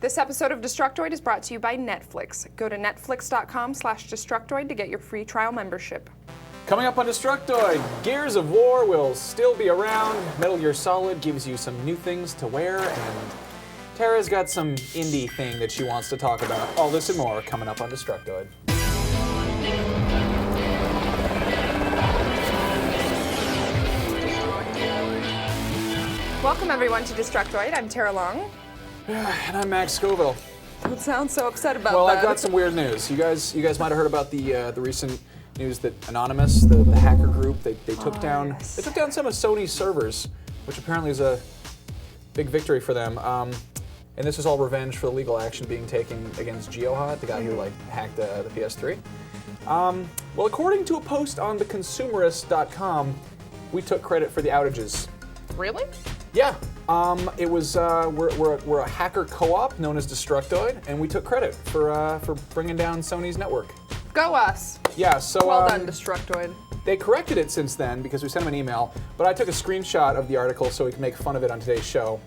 This episode of Destructoid is brought to you by Netflix. Go to netflix.com/Destructoid to get your free trial membership. Coming up on Destructoid, Gears of War will still be around. Metal Gear Solid gives you some new things to wear, and Tara's got some indie thing that she wants to talk about. All this and more coming up on Destructoid. Welcome everyone to Destructoid. I'm Tara Long. And I'm Max Scoville. Don't sound so upset about Well, that. I've got some weird news. You guys might have heard about the recent news that Anonymous, the hacker group, they took down some of Sony's servers, which apparently is a big victory for them. And this is all revenge for the legal action being taken against GeoHot, the guy who hacked the PS3. Well, according to a post on theconsumerist.com, we took credit for the outages. Really? Yeah. It was we're a hacker co-op known as Destructoid, and we took credit for bringing down Sony's network. Go us. Yeah. So well done, Destructoid. They corrected it since then because we sent them an email, but I took a screenshot of the article so we can make fun of it on today's show.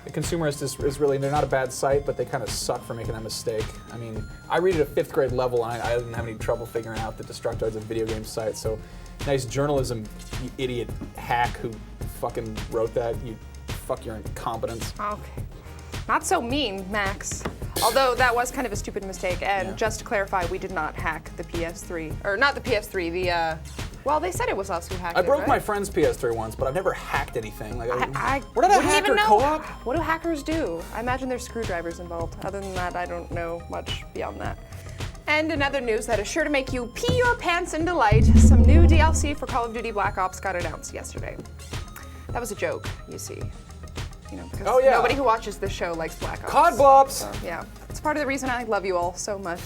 The Consumerist is really, they're not a bad site, but they kind of suck for making that mistake. I mean, I read it at 5th grade level, and I didn't have any trouble figuring out that Destructoid's a video game site, so nice journalism, you idiot hack who fucking wrote that. You fuck your incompetence. Okay. Not so mean, Max. Although that was kind of a stupid mistake, and just to clarify, we did not hack the PS3. Or not the PS3, well, they said it was us who hacked it, I broke right? my friend's PS3 once, but I've never hacked anything. Like, I we're not a wouldn't hacker even know. co-op. What do hackers do? I imagine there's screwdrivers involved. Other than that, I don't know much beyond that. And in other news that is sure to make you pee your pants in delight, some new DLC for Call of Duty Black Ops got announced yesterday. That was a joke, you see. You know, because nobody who watches this show likes Black Ops. COD Blops! So, yeah, it's part of the reason I love you all so much.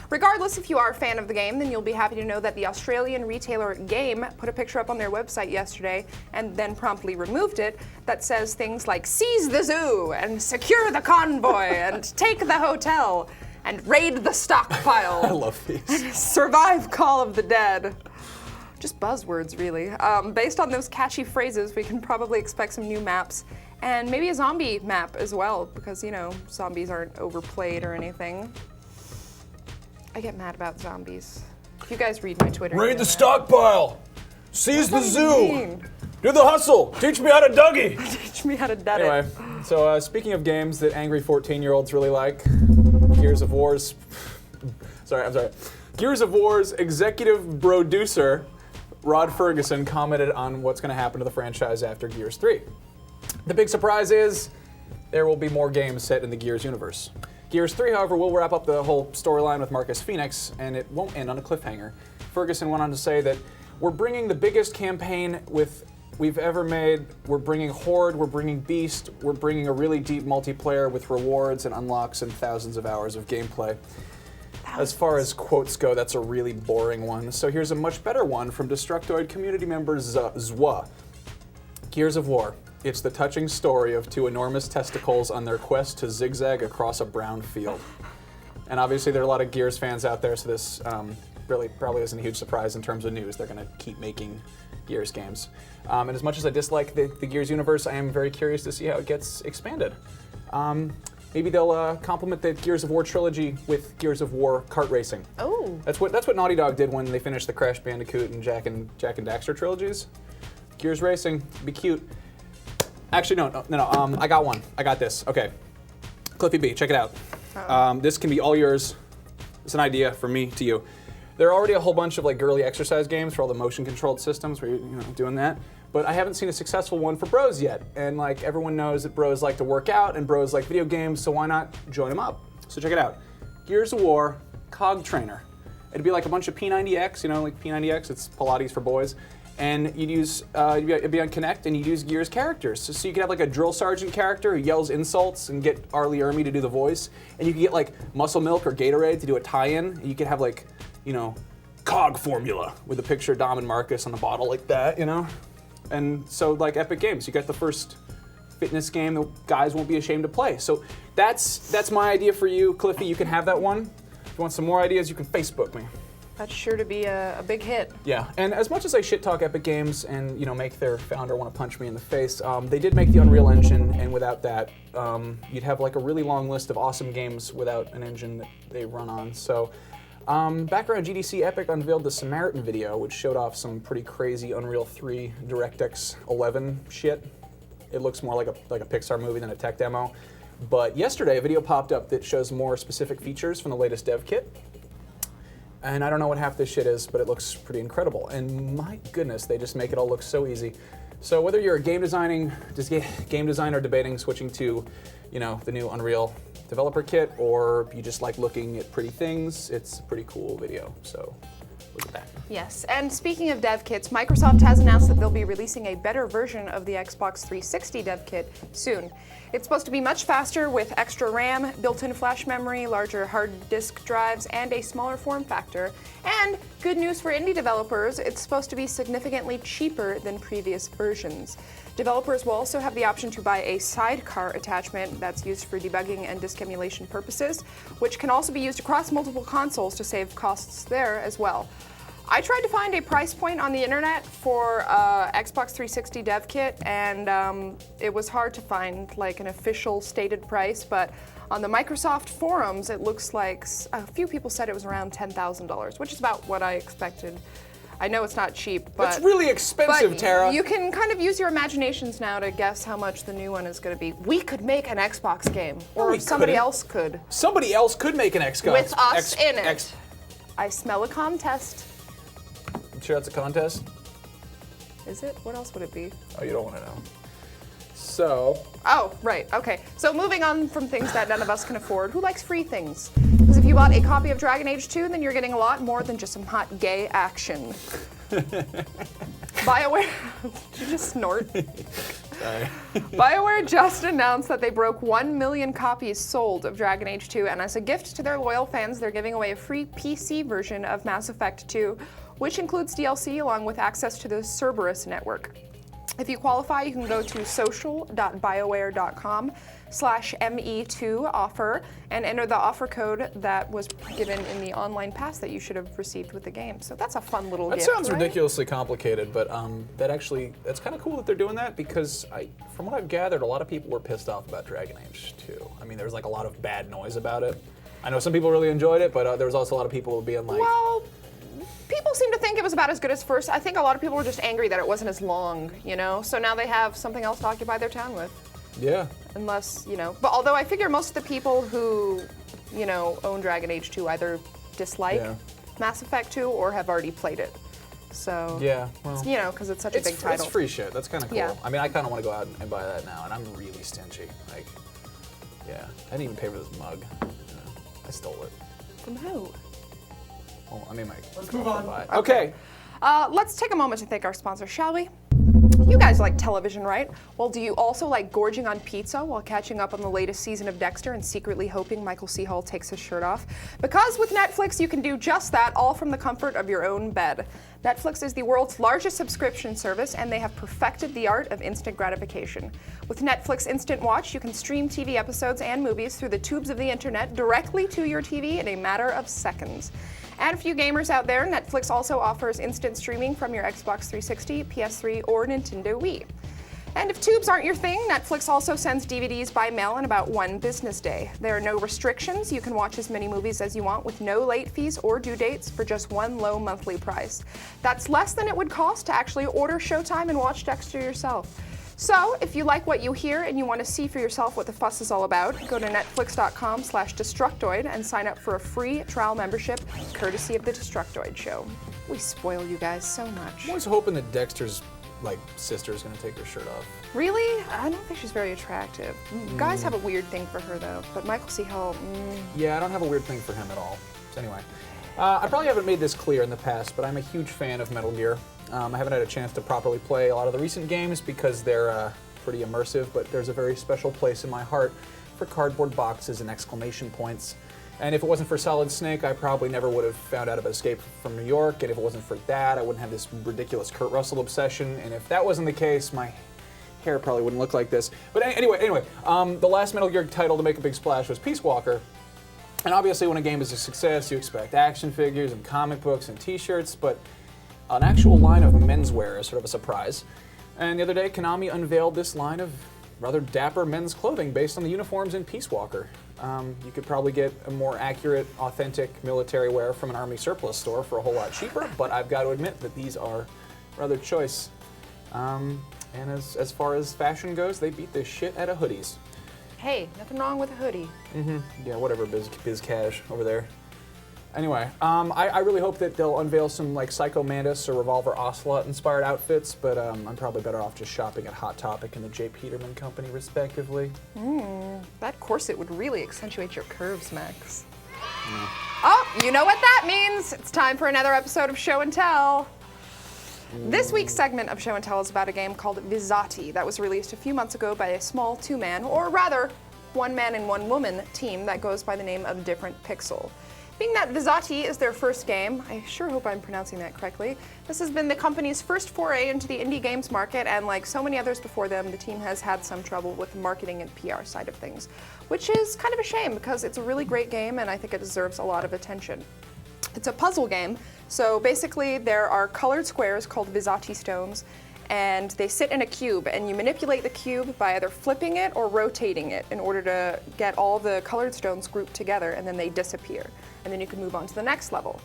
Regardless, if you are a fan of the game, then you'll be happy to know that the Australian retailer Game put a picture up on their website yesterday and then promptly removed it that says things like seize the zoo and secure the convoy and take the hotel and raid the stockpile. I love these. Survive Call of the Dead. Just buzzwords, really. Based on those catchy phrases, we can probably expect some new maps and maybe a zombie map as well, because, you know, zombies aren't overplayed or anything. I get mad about zombies. If you guys read my Twitter. Raid the stockpile! Seize the zoo! Do the hustle! Teach me how to Dougie! Teach me how to dud Anyway, so speaking of games that angry 14-year-olds really like, Gears of War's... I'm sorry. Gears of War's executive producer, Rod Ferguson, commented on what's going to happen to the franchise after Gears 3. The big surprise is there will be more games set in the Gears universe. Gears 3, however, will wrap up the whole storyline with Marcus Phoenix, and it won't end on a cliffhanger. Ferguson went on to say that we're bringing the biggest campaign we've ever made. We're bringing Horde, we're bringing Beast, we're bringing a really deep multiplayer with rewards and unlocks and thousands of hours of gameplay. As far as quotes go, that's a really boring one. So here's a much better one from Destructoid community member Zwa. Gears of War. It's the touching story of two enormous testicles on their quest to zigzag across a brown field. And obviously there are a lot of Gears fans out there, so this really probably isn't a huge surprise in terms of news. They're going to keep making Gears games. And as much as I dislike the Gears universe, I am very curious to see how it gets expanded. Maybe they'll complement the Gears of War trilogy with Gears of War kart racing. Oh. That's what Naughty Dog did when they finished the Crash Bandicoot and Jak and Daxter trilogies. Gears racing, be cute. Actually, no. I got one. I got this. Okay. Cliffy B, check it out. This can be all yours. It's an idea from me to you. There are already a whole bunch of girly exercise games for all the motion-controlled systems where you're doing that. But I haven't seen a successful one for bros yet. And everyone knows that bros like to work out and bros like video games, so why not join them up? So check it out. Gears of War Cog Trainer. It'd be like a bunch of P90X, like P90X, it's Pilates for boys. And you'd use, it'd be on Kinect, and you'd use Gears characters. So you could have a drill sergeant character who yells insults and get Arlie Ermy to do the voice. And you could get Muscle Milk or Gatorade to do a tie-in. And you could have Cog Formula with a picture of Dom and Marcus on the bottle like that, And so Epic Games, you got the first fitness game that guys won't be ashamed to play. So that's my idea for you, Cliffy. You can have that one. If you want some more ideas, you can Facebook me. That's sure to be a big hit. Yeah, and as much as I shit talk Epic Games and make their founder want to punch me in the face, they did make the Unreal Engine, and without that, you'd have like a really long list of awesome games without an engine that they run on. So, back around GDC, Epic unveiled the Samaritan video, which showed off some pretty crazy Unreal 3 DirectX 11 shit. It looks more like a Pixar movie than a tech demo. But yesterday, a video popped up that shows more specific features from the latest Devkit. And I don't know what half this shit is, but it looks pretty incredible. And my goodness, they just make it all look so easy. So whether you're a game designer debating switching to, the new Unreal Developer Kit, or you just like looking at pretty things, it's a pretty cool video. So look at that. Yes, and speaking of dev kits, Microsoft has announced that they'll be releasing a better version of the Xbox 360 dev kit soon. It's supposed to be much faster with extra RAM, built-in flash memory, larger hard disk drives, and a smaller form factor. And good news for indie developers, it's supposed to be significantly cheaper than previous versions. Developers will also have the option to buy a sidecar attachment that's used for debugging and disk emulation purposes, which can also be used across multiple consoles to save costs there as well. I tried to find a price point on the internet for Xbox 360 dev kit, and it was hard to find like an official stated price, but on the Microsoft forums, it looks like a few people said it was around $10,000, which is about what I expected. I know it's not cheap, but it's really expensive, Tara. You can kind of use your imaginations now to guess how much the new one is going to be. We could make an Xbox game, or somebody else could. Somebody else could make an Xbox with us in it. I smell a contest. You sure that's a contest? Is it? What else would it be? Oh, you don't want to know. So. Oh, right. Okay. So moving on from things that none of us can afford, who likes free things? Because if you bought a copy of Dragon Age 2, then you're getting a lot more than just some hot gay action. BioWare. Did you just snort? Sorry. BioWare just announced that they broke 1 million copies sold of Dragon Age 2, and as a gift to their loyal fans, they're giving away a free PC version of Mass Effect 2, which includes DLC along with access to the Cerberus network. If you qualify, you can go to social.bioware.com/ME2 offer and enter the offer code that was given in the online pass that you should have received with the game. So that's a fun little gift. That sounds right? ridiculously complicated, but that's kind of cool that they're doing that, because from what I've gathered, a lot of people were pissed off about Dragon Age 2. I mean, there was like a lot of bad noise about it. I know some people really enjoyed it, but there was also a lot of people being like, well, people seem to think it was about as good as first. I think a lot of people were just angry that it wasn't as long, So now they have something else to occupy their town with. Yeah. Unless, But although I figure most of the people who, own Dragon Age 2 either dislike Mass Effect 2 or have already played it. So. Yeah, well. Because it's such a big title. It's free shit. That's kind of cool. Yeah. I mean, I kind of want to go out and buy that now, and I'm really stingy. I didn't even pay for this mug. I stole it. From who? Well, Let's move on. Okay. Let's take a moment to thank our sponsor, shall we? You guys like television, right? Well, do you also like gorging on pizza while catching up on the latest season of Dexter and secretly hoping Michael C. Hall takes his shirt off? Because with Netflix, you can do just that, all from the comfort of your own bed. Netflix is the world's largest subscription service, and they have perfected the art of instant gratification. With Netflix Instant Watch, you can stream TV episodes and movies through the tubes of the internet directly to your TV in a matter of seconds. And for you gamers out there, Netflix also offers instant streaming from your Xbox 360, PS3, or Nintendo Wii. And if tubes aren't your thing, Netflix also sends DVDs by mail in about 1 business day. There are no restrictions. You can watch as many movies as you want with no late fees or due dates for just one low monthly price. That's less than it would cost to actually order Showtime and watch Dexter yourself. So, if you like what you hear and you want to see for yourself what the fuss is all about, go to netflix.com/Destructoid and sign up for a free trial membership, courtesy of the Destructoid Show. We spoil you guys so much. I'm always hoping that Dexter's sister is going to take her shirt off. Really? I don't think she's very attractive. Guys have a weird thing for her, though. But Michael C. Hall, Yeah, I don't have a weird thing for him at all. So anyway, I probably haven't made this clear in the past, but I'm a huge fan of Metal Gear. I haven't had a chance to properly play a lot of the recent games because they're pretty immersive, but there's a very special place in my heart for cardboard boxes and exclamation points. And if it wasn't for Solid Snake, I probably never would have found out about Escape from New York, and if it wasn't for that, I wouldn't have this ridiculous Kurt Russell obsession, and if that wasn't the case, my hair probably wouldn't look like this. But anyway, the last Metal Gear title to make a big splash was Peace Walker, And obviously when a game is a success, you expect action figures and comic books and t-shirts, but an actual line of menswear is sort of a surprise. And the other day, Konami unveiled this line of rather dapper men's clothing based on the uniforms in Peace Walker. You could probably get a more accurate, authentic military wear from an army surplus store for a whole lot cheaper, but I've got to admit that these are rather choice. And as far as fashion goes, they beat the shit out of hoodies. Hey, nothing wrong with a hoodie. Yeah, whatever, Biz Cash over there. Anyway, I really hope that they'll unveil some like Psycho Mantis or Revolver Ocelot inspired outfits, but I'm probably better off just shopping at Hot Topic and the J. Peterman Company, respectively. That corset would really accentuate your curves, Max. Oh, you know what that means. It's time for another episode of Show and Tell. This week's segment of Show and Tell is about a game called Vizzati that was released a few months ago by a small two-man, or rather, one-man and one-woman team that goes by the name of Different Pixel. Being that Vizzati is their first game, I sure hope I'm pronouncing that correctly, this has been the company's first foray into the indie games market, and like so many others before them, the team has had some trouble with the marketing and PR side of things, which is kind of a shame because it's a really great game and I think it deserves a lot of attention. It's a puzzle game, so basically there are colored squares called Vizzati stones, and they sit in a cube, and you manipulate the cube by either flipping it or rotating it in order to get all the colored stones grouped together, and then they disappear, and then you can move on to the next level.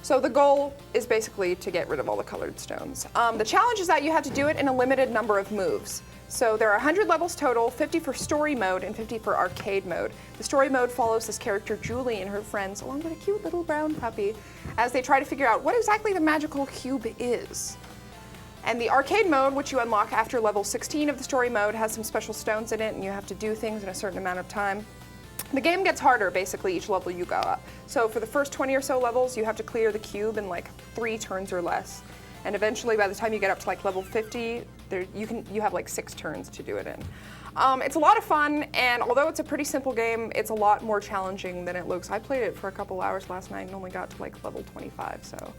So the goal is basically to get rid of all the colored stones. The challenge is that you have to do it in a limited number of moves. So there are 100 levels total, 50 for story mode and 50 for arcade mode. The story mode follows this character Julie and her friends, along with a cute little brown puppy, as they try to figure out what exactly the magical cube is. And the arcade mode, which you unlock after level 16 of the story mode, has some special stones in it and you have to do things in a certain amount of time. The game gets harder, basically, each level you go up. So for the first 20 or so levels, you have to clear the cube in like 3 turns or less. And eventually, by the time you get up to like level 50, you have like 6 turns to do it in. It's a lot of fun, and although it's a pretty simple game, it's a lot more challenging than it looks. I played it for a couple hours last night and only got to like level 25, so.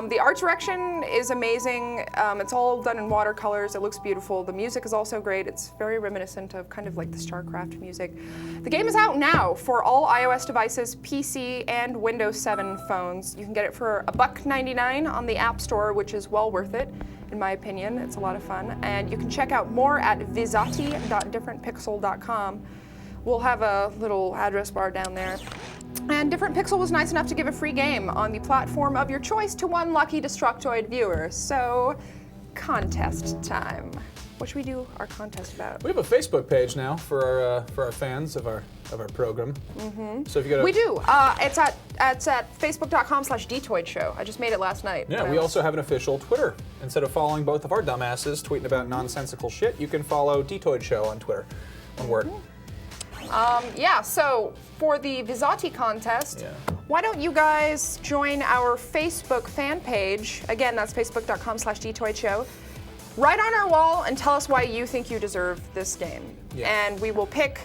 The art direction is amazing. It's all done in watercolors. It looks beautiful. The music is also great. It's very reminiscent of kind of like the StarCraft music. The game is out now for all iOS devices, PC, and Windows 7 phones. You can get it for $1.99 on the App Store, which is well worth it, in my opinion. It's a lot of fun. And you can check out more at vizzati.differentpixel.com. We'll have a little address bar down there. And Different Pixel was nice enough to give a free game on the platform of your choice to one lucky Destructoid viewer. So, contest time. What should we do our contest about? We have a Facebook page now for our fans of our program. So if you go to We do. It's at facebook.com/dtoid show. I just made it last night. Yeah, we also have an official Twitter. Instead of following both of our dumbasses tweeting about nonsensical shit, you can follow Dtoid Show on Twitter. One word. Yeah, so for the Vizzati contest, why don't you guys join our Facebook fan page? Again, that's facebook.com/dtoidshow. Write on our wall and tell us why you think you deserve this game. And we will pick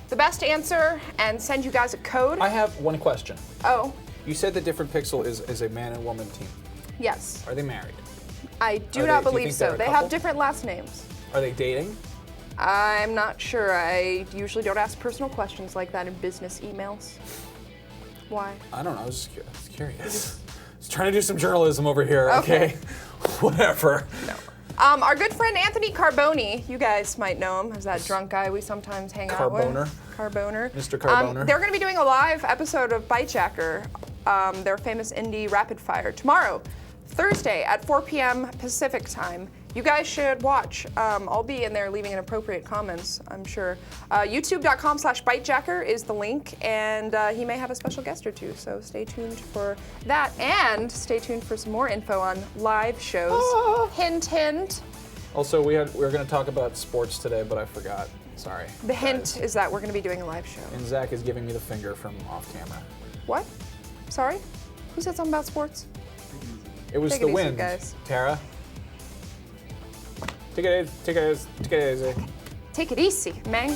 the best answer and send you guys a code. I have one question. Oh. You said that Different Pixel is a man and woman team. Yes. Are they married? I do not believe so. They have different last names. Are they dating? I'm not sure. I usually don't ask personal questions like that in business emails. Why? I don't know. I was just curious. Just trying to do some journalism over here. Okay. Whatever. No. Our good friend Anthony Carboni, you guys might know him as that drunk guy we sometimes hang out with. Carboner. Mr. Carboner. They're going to be doing a live episode of Bytejacker, their famous indie rapid fire, tomorrow, Thursday at 4 p.m. Pacific time. You guys should watch. I'll be in there leaving inappropriate comments, I'm sure. YouTube.com/Bytejacker is the link, and he may have a special guest or two, so stay tuned for that. And stay tuned for some more info on live shows. Hint, hint. Also, we were going to talk about sports today, but I forgot. Sorry. The hint is that we're going to be doing a live show. And Zach is giving me the finger from off camera. What? Sorry? Who said something about sports? It was the wind, guys. Tara. Take it easy. Take it easy, man.